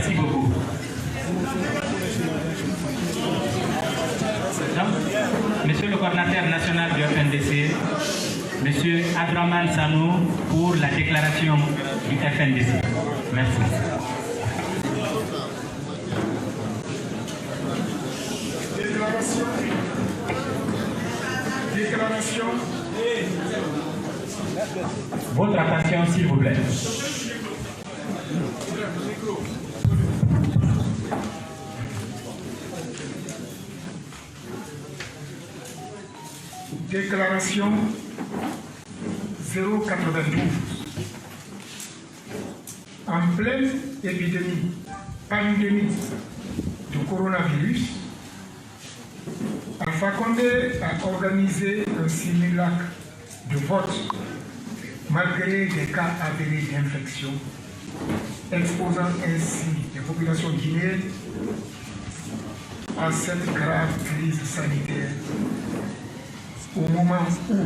Merci beaucoup. Donc, Monsieur le coordinateur national du FNDC, Monsieur Abdraman Sanou, pour la déclaration du FNDC. Merci. Déclaration. Votre attention, s'il vous plaît. Déclaration 092. En pleine pandémie du coronavirus, Alpha Condé a organisé un simulacre de vote malgré des cas avérés d'infection, exposant ainsi les populations guinéennes à cette grave crise sanitaire au moment où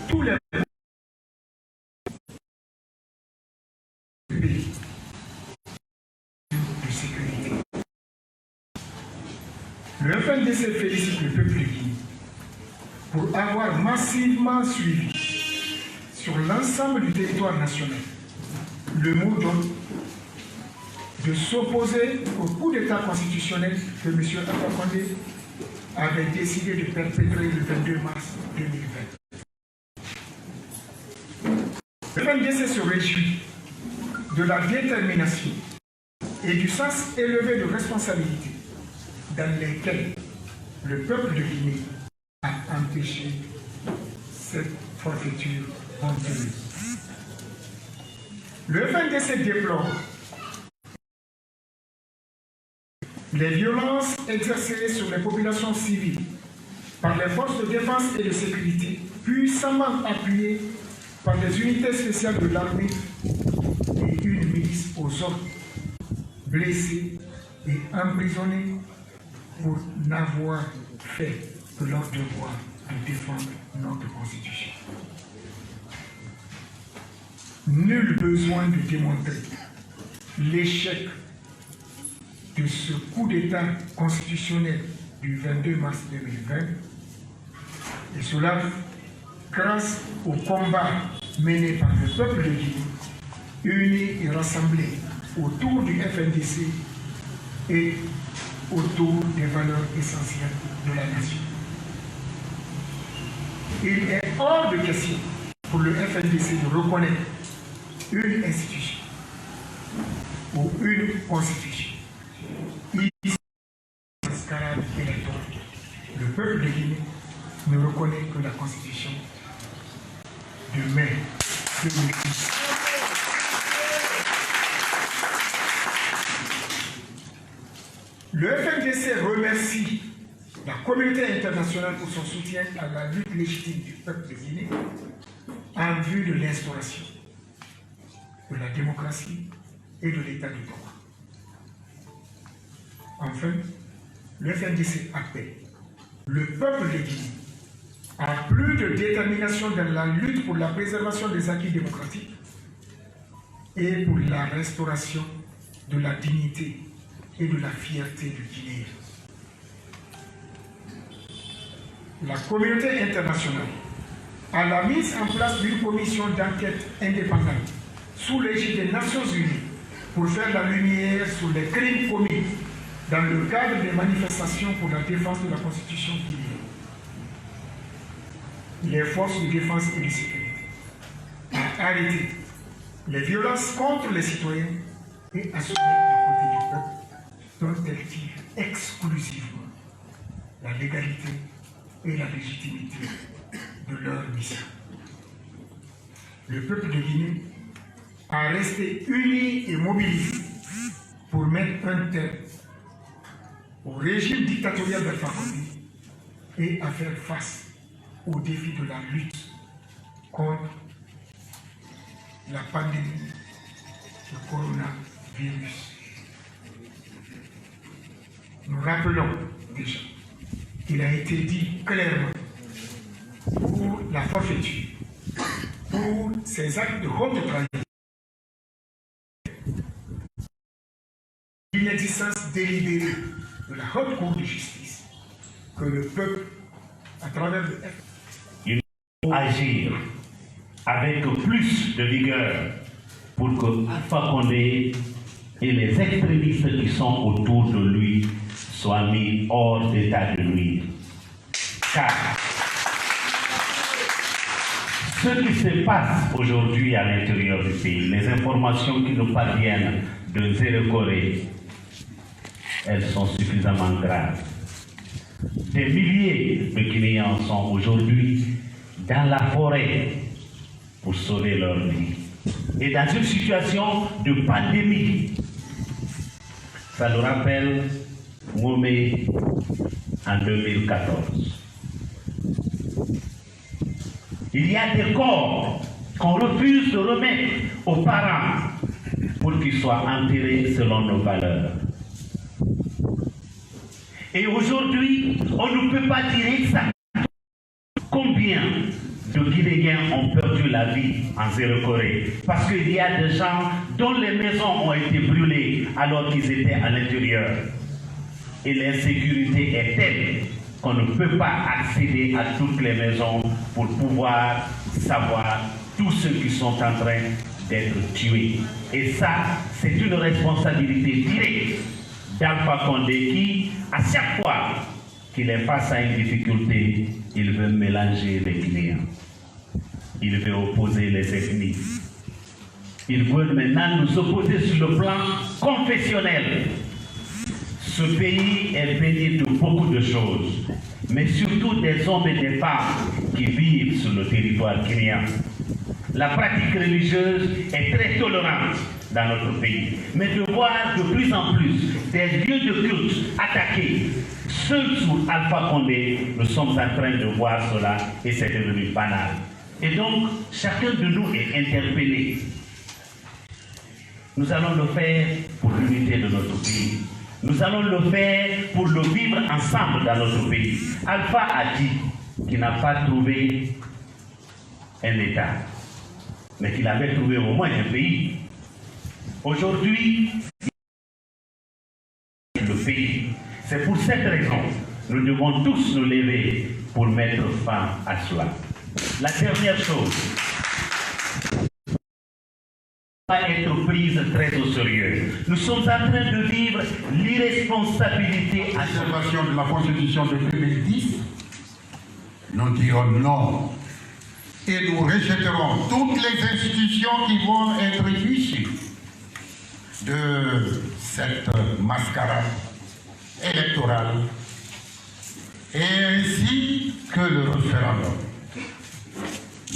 tous les pays de sécurité. Le FNDC félicite le peuple de Guinée pour avoir massivement suivi sur l'ensemble du territoire national le mot d'ordre de s'opposer au coup d'État constitutionnel que M. Alpha Condé avait décidé de perpétrer le 22 mars 2020. Le FNDC se réjouit de la détermination et du sens élevé de responsabilité dans lesquels le peuple de Guinée a empêché cette forfaiture honteuse. Le FNDC déplore les violences exercées sur les populations civiles par les forces de défense et de sécurité, puissamment appuyées par des unités spéciales de l'armée et une milice aux ordres, blessés et emprisonnés pour n'avoir fait que leur devoir de défendre notre Constitution. Nul besoin de démontrer l'échec de ce coup d'État constitutionnel du 22 mars 2020, et cela grâce au combat mené par le peuple de Guinée, uni et rassemblé autour du FNDC et autour des valeurs essentielles de la nation. Il est hors de question pour le FNDC de reconnaître une institution ou une constitution. Le peuple de Guinée ne reconnaît que la constitution de mai 2010. Le FNDC remercie la communauté internationale pour son soutien à la lutte légitime du peuple de Guinée en vue de l'instauration de la démocratie et de l'état de droit. Enfin, le FNDC appelle le peuple de Guinée à plus de détermination dans la lutte pour la préservation des acquis démocratiques et pour la restauration de la dignité et de la fierté du Guinéen. La communauté internationale a la mise en place d'une commission d'enquête indépendante sous l'égide des Nations Unies pour faire la lumière sur les crimes commis dans le cadre des manifestations pour la défense de la Constitution guinéenne. Les forces de défense et de sécurité ont arrêté les violences contre les citoyens et assuré du côté du peuple dont elles tirent exclusivement la légalité et la légitimité de leur mission. Le peuple de Guinée a resté uni et mobilisé pour mettre un terme au régime dictatorial d'Alpha Condé et à faire face aux défis de la lutte contre la pandémie du coronavirus. Nous rappelons déjà qu'il a été dit clairement pour la forfaiture, pour ces actes de haute trahison, l'inexistence délibérée de la Haute Cour de justice que le peuple, à travers le FN, il faut agir avec plus de vigueur pour que Alpha Condé et les extrémistes qui sont autour de lui soient mis hors d'état de nuire. Car ce qui se passe aujourd'hui à l'intérieur du pays, les informations qui nous parviennent de Zéro-Corée, elles sont suffisamment graves. Des milliers de Guinéens sont aujourd'hui dans la forêt pour sauver leur vie. Et dans une situation de pandémie, ça nous rappelle Ngomé en 2014. Il y a des corps qu'on refuse de remettre aux parents pour qu'ils soient enterrés selon nos valeurs. Et aujourd'hui, on ne peut pas dire exactement combien de Guinéens ont perdu la vie en Zéro-Corée. Parce qu'il y a des gens dont les maisons ont été brûlées alors qu'ils étaient à l'intérieur. Et l'insécurité est telle qu'on ne peut pas accéder à toutes les maisons pour pouvoir savoir tous ceux qui sont en train d'être tués. Et ça, c'est une responsabilité directe d'Alpha Condé qui, à chaque fois qu'il est face à une difficulté, il veut mélanger les Guinéens. Il veut opposer les ethnies. Il veut maintenant nous opposer sur le plan confessionnel. Ce pays est béni de beaucoup de choses, mais surtout des hommes et des femmes qui vivent sur le territoire guinéen. La pratique religieuse est très tolérante dans notre pays, mais de voir de plus en plus des lieux de culte attaqués, seuls sous Alpha Condé, nous sommes en train de voir cela et c'est devenu banal. Et donc, chacun de nous est interpellé. Nous allons le faire pour l'unité de notre pays. Nous allons le faire pour le vivre ensemble dans notre pays. Alpha a dit qu'il n'a pas trouvé un État, mais qu'il avait trouvé au moins un pays. Aujourd'hui, le pays. C'est pour cette raison que nous devons tous nous lever pour mettre fin à cela. La dernière chose va être prise très au sérieux. Nous sommes en train de vivre l'irresponsabilité à l'observation de la Constitution de 2010. Nous dirons non et nous rejetterons toutes les institutions qui vont être issues de cette mascarade électorale et ainsi que le référendum.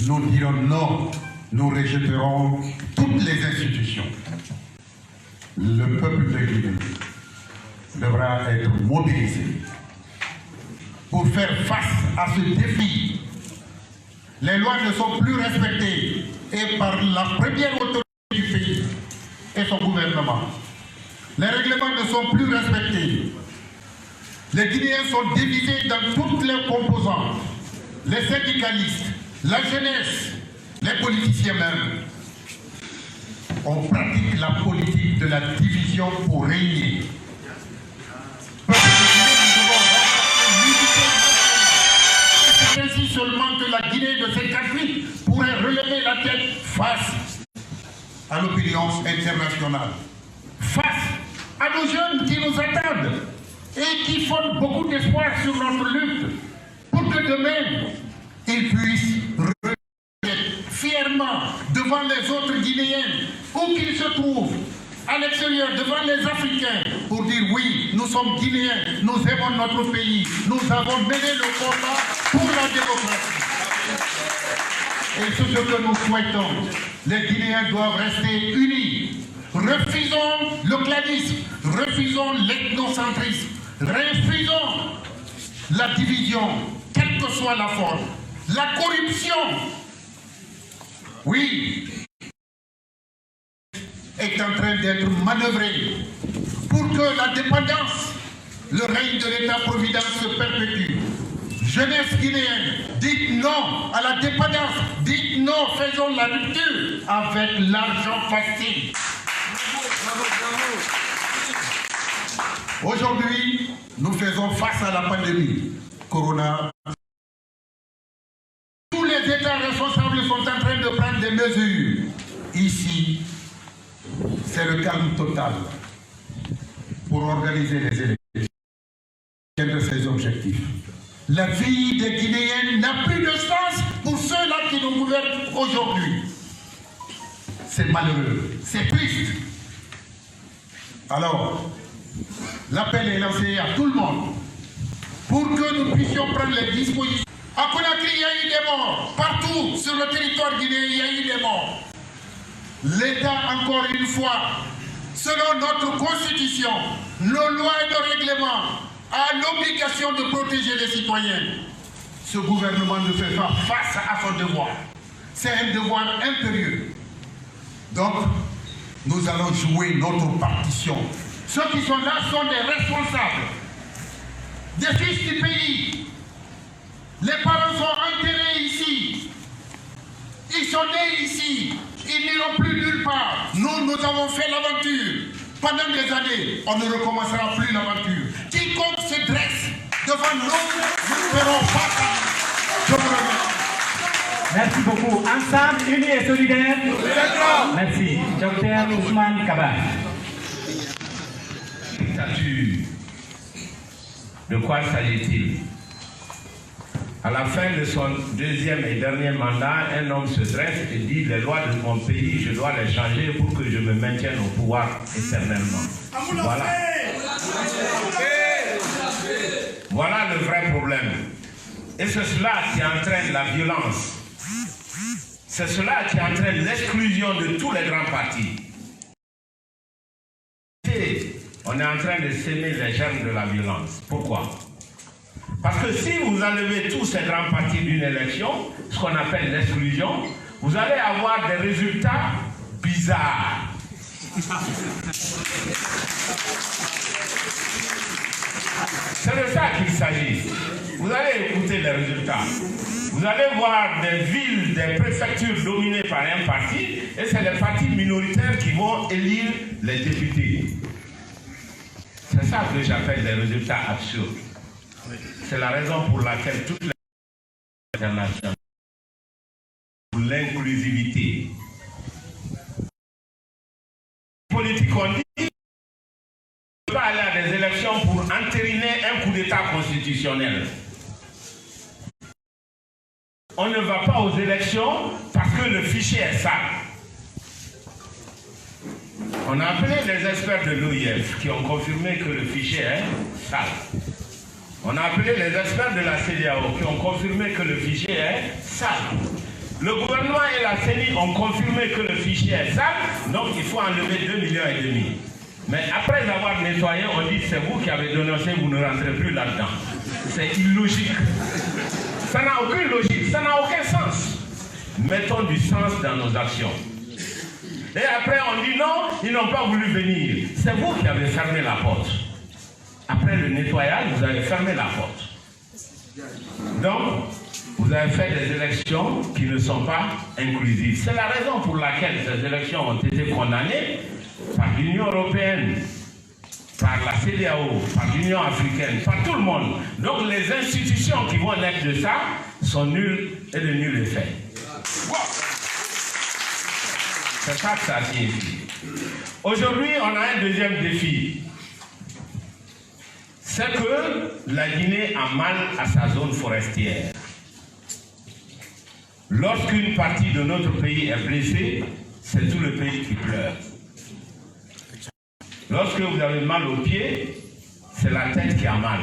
Nous dirons non, nous rejetterons toutes les institutions. Le peuple de Guinée devra être mobilisé pour faire face à ce défi. Les lois ne sont plus respectées et par la première autorité du pays et son gouvernement. Les règlements ne sont plus respectés. Les Guinéens sont divisés dans toutes les composantes. Les syndicalistes, la jeunesse, les politiciens même. On pratique la politique de la division pour régner. C'est ainsi seulement que la Guinée de 58 pourrait relever la tête face à l'opinion internationale, face à nos jeunes qui nous attendent et qui font beaucoup d'espoir sur notre lutte pour que demain ils puissent reconnaître fièrement devant les autres Guinéens où qu'ils se trouvent à l'extérieur, devant les Africains, pour dire oui, nous sommes Guinéens, nous aimons notre pays, nous avons mené le combat pour la démocratie. Et c'est ce que nous souhaitons. Les Guinéens doivent rester unis. Refusons le clanisme, refusons l'ethnocentrisme, refusons la division, quelle que soit la forme, la corruption. Oui, est en train d'être manœuvré pour que la dépendance, le règne de l'État-providence se perpétue. Jeunesse guinéenne, dites non à la dépendance, dites non, faisons la rupture avec l'argent facile. Aujourd'hui, nous faisons face à la pandémie. Corona. Tous les États responsables sont en train de prendre des mesures. Ici, c'est le calme total pour organiser les élections. C'est de ses objectifs. La vie des Guinéens n'a plus de sens pour ceux-là qui nous gouvernent aujourd'hui. C'est malheureux. C'est triste. Alors, l'appel est lancé à tout le monde pour que nous puissions prendre les dispositions. À Conakry, il y a eu des morts. Partout sur le territoire guinéen, il y a eu des morts. L'État, encore une fois, selon notre constitution, nos lois et nos règlements, a l'obligation de protéger les citoyens. Ce gouvernement ne fait pas face à son devoir. C'est un devoir impérieux. Donc, nous allons jouer notre partition. Ceux qui sont là sont des responsables, des fils du pays. Les parents sont enterrés ici. Ils sont nés ici. Ils n'iront plus nulle part. Nous avons fait l'aventure. Pendant des années, on ne recommencera plus l'aventure. Quiconque se dresse devant nous, nous ferons face à lui. Je vous remercie. Merci beaucoup. Ensemble, unis et solidaires. Merci. Docteur Ousmane Kaba. De quoi s'agit-il? À la fin de son deuxième et dernier mandat, un homme se dresse et dit: les lois de mon pays, je dois les changer pour que je me maintienne au pouvoir éternellement. Voilà. Voilà le vrai problème. Et c'est cela qui entraîne la violence. C'est cela qui entraîne l'exclusion de tous les grands partis. Et on est en train de s'aimer les germes de la violence. Pourquoi? Parce que si vous enlevez tous ces grands partis d'une élection, ce qu'on appelle l'exclusion, vous allez avoir des résultats bizarres. C'est de ça qu'il s'agit. Vous allez écouter les résultats. Vous allez voir des villes, des préfectures dominées par un parti, et c'est les partis minoritaires qui vont élire les députés. C'est ça que j'appelle des résultats absurdes. C'est la raison pour laquelle toutes les internationales, pour l'inclusivité politique, on dit qu'on ne peut pas aller à des élections pour entériner un coup d'État constitutionnel. On ne va pas aux élections parce que le fichier est sale. On a appelé les experts de l'OIF qui ont confirmé que le fichier est sale. On a appelé les experts de la CEDEAO qui ont confirmé que le fichier est sale. Le gouvernement et la CENI ont confirmé que le fichier est sale, donc il faut enlever 2,5 millions. Mais après avoir nettoyé, on dit c'est vous qui avez dénoncé, vous ne rentrez plus là-dedans. C'est illogique. Ça n'a aucune logique, ça n'a aucun sens. Mettons du sens dans nos actions. Et après on dit non, ils n'ont pas voulu venir. C'est vous qui avez fermé la porte. Après le nettoyage, vous avez fermé la porte. Donc, vous avez fait des élections qui ne sont pas inclusives. C'est la raison pour laquelle ces élections ont été condamnées par l'Union européenne, par la CEDEAO, par l'Union africaine, par tout le monde. Donc les institutions qui vont naître de ça sont nulles et de nul effet. C'est ça que ça signifie. Aujourd'hui, on a un deuxième défi. C'est que la Guinée a mal à sa zone forestière. Lorsqu'une partie de notre pays est blessée, c'est tout le pays qui pleure. Lorsque vous avez mal aux pieds, c'est la tête qui a mal.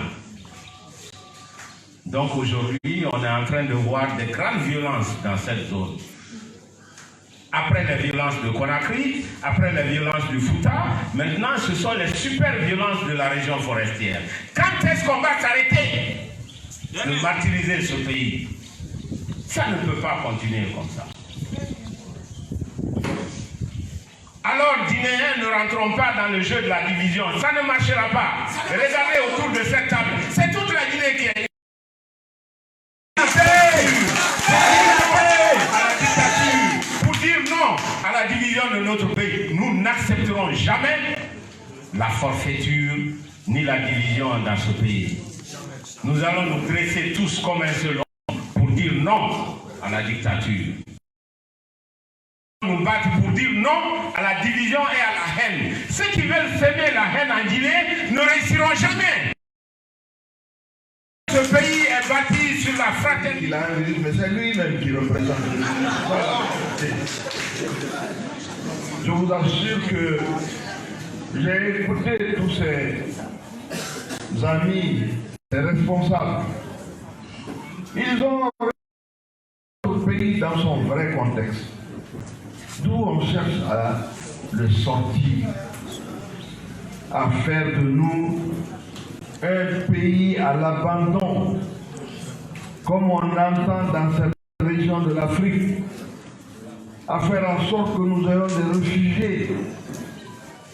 Donc aujourd'hui, on est en train de voir des grandes violences dans cette zone. Après les violences de Conakry, après les violences du Fouta, maintenant ce sont les super violences de la région forestière. Quand est-ce qu'on va s'arrêter de martyriser ce pays? Ça ne peut pas continuer comme ça. Alors, Guinéens ne rentrons pas dans le jeu de la division. Ça ne marchera pas. Regardez autour de cette table. C'est toute la Guinée qui est à la division de notre pays. Nous n'accepterons jamais la forfaiture ni la division dans ce pays. Nous allons nous dresser tous comme un seul homme pour dire non à la dictature. Nous battre pour dire non à la division et à la haine. Ceux qui veulent semer la haine en Guinée ne réussiront jamais. Ce pays est bâti sur la fraternité. Il a un virus, mais c'est lui-même qui représente. Voilà. Je vous assure que j'ai écouté tous ces amis, ces responsables. Ils ont le pays dans son vrai contexte. D'où on cherche à le sortir, à faire de nous un pays à l'abandon, comme on l'entend dans cette région de l'Afrique, à faire en sorte que nous ayons des réfugiés,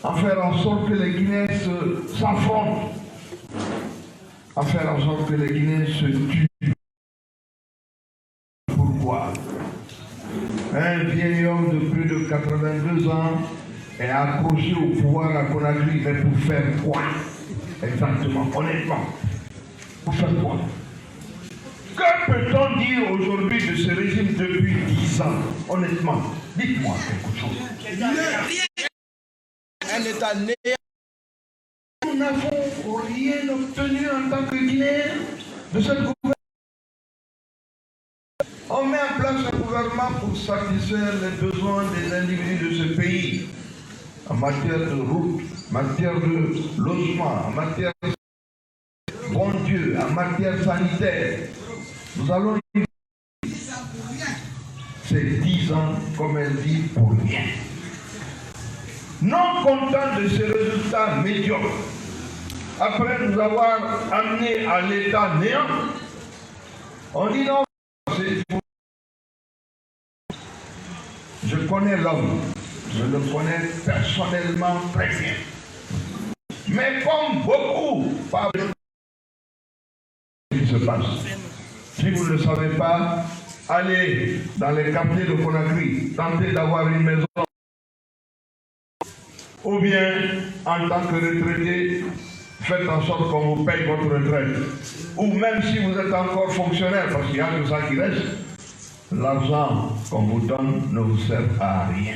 à faire en sorte que les Guinéens s'affrontent, à faire en sorte que les Guinéens se tuent. Pourquoi? Un vieil homme de plus de 82 ans est accroché au pouvoir à Conakry, mais pour faire quoi? Exactement, honnêtement. Pour faire quoi? Que peut-on dire aujourd'hui de ce régime depuis 10 ans? Honnêtement, dites-moi quelque chose. Un État né. Nous n'avons rien obtenu en tant que Guinéens de cette gouvernement. On met en place un gouvernement pour satisfaire les besoins des individus de ce pays, en matière de route, en matière de logement, en matière de bon Dieu, en matière sanitaire. Nous allons y c'est 10 ans, comme elle dit, pour rien. Non content de ces résultats médiocres, après nous avoir amenés à l'état néant, on dit non, je connais l'homme, je le connais personnellement très bien. Mais comme beaucoup, pas ce qui se passe. Si vous ne le savez pas, allez dans les quartiers de Conakry, tentez d'avoir une maison. Ou bien, en tant que retraité, faites en sorte qu'on vous paye votre retraite. Ou même si vous êtes encore fonctionnaire, parce qu'il y a que ça qui reste, l'argent qu'on vous donne ne vous sert à rien.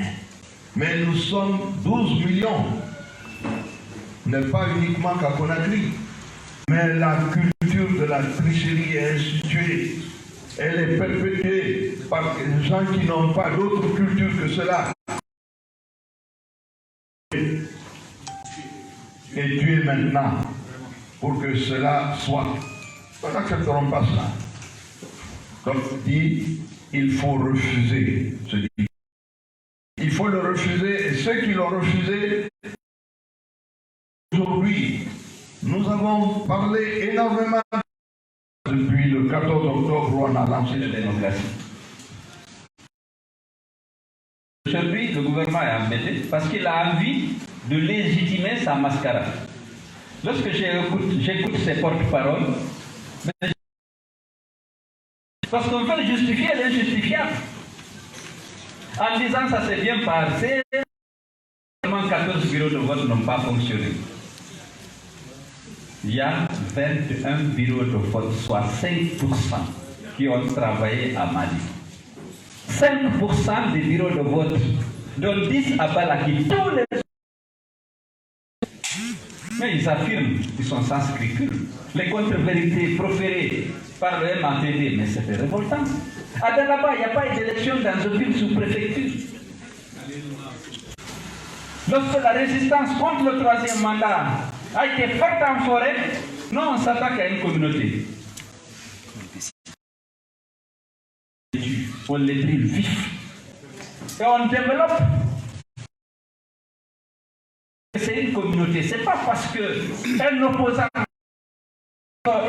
Mais nous sommes 12 millions. N'est pas uniquement qu'à Conakry. Mais la culture de la tricherie est instituée. Elle est perpétuée par des gens qui n'ont pas d'autre culture que cela. Et tuer maintenant pour que cela soit. Nous n'accepterons pas cela. Donc dit, il faut refuser ce dit. Il faut le refuser et ceux qui l'ont refusé, aujourd'hui, nous avons parlé énormément depuis le 14 octobre où on a lancé la démocratie. Aujourd'hui, le gouvernement est embêté parce qu'il a envie de légitimer sa mascarade. Lorsque j'écoute ses porte-paroles, parce qu'on veut justifier l'injustifiable. En disant ça s'est bien passé, seulement 14 bureaux de vote n'ont pas fonctionné. Il y a 21 bureaux de vote, soit 5% qui ont travaillé à Mali. 5% des bureaux de vote, dont 10 à Balaki, tous les... Mais ils affirment qu'ils sont sans scrupules. Les contre-vérités proférées par le MAPD, mais c'était révoltant. À Dalaba, il n'y a pas eu d'élection dans aucune sous-préfecture. Lorsque la résistance contre le troisième mandat a été faite en forêt, non, on s'attaque à une communauté. On les brûle vifs. Et on développe. C'est une communauté. Ce n'est pas parce qu'un opposant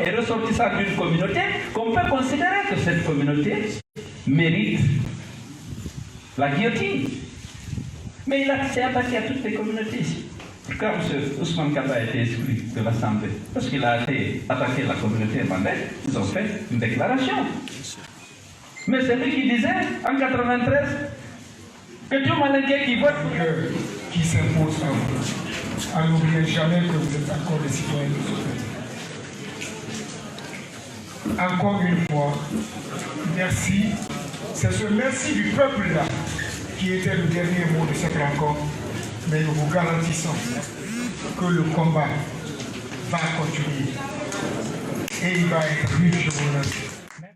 est ressortissant d'une communauté qu'on peut considérer que cette communauté mérite la guillotine. Mais il s'est attaqué à toutes les communautés ici. Pourquoi M. Ousmane Kaba a été exclu de l'Assemblée? Parce qu'il a attaqué la communauté mandelle, ils ont fait une déclaration. Mais c'est lui qui disait, en 93, que tout Malingué qui vote... Qui s'impose à vous. à n'oublier jamais que vous êtes encore des citoyens de ce pays. Encore une fois, merci. C'est ce merci du peuple-là qui était le dernier mot de cette rencontre. Mais nous vous garantissons que le combat va continuer. Et il va être rude, je vous remercie.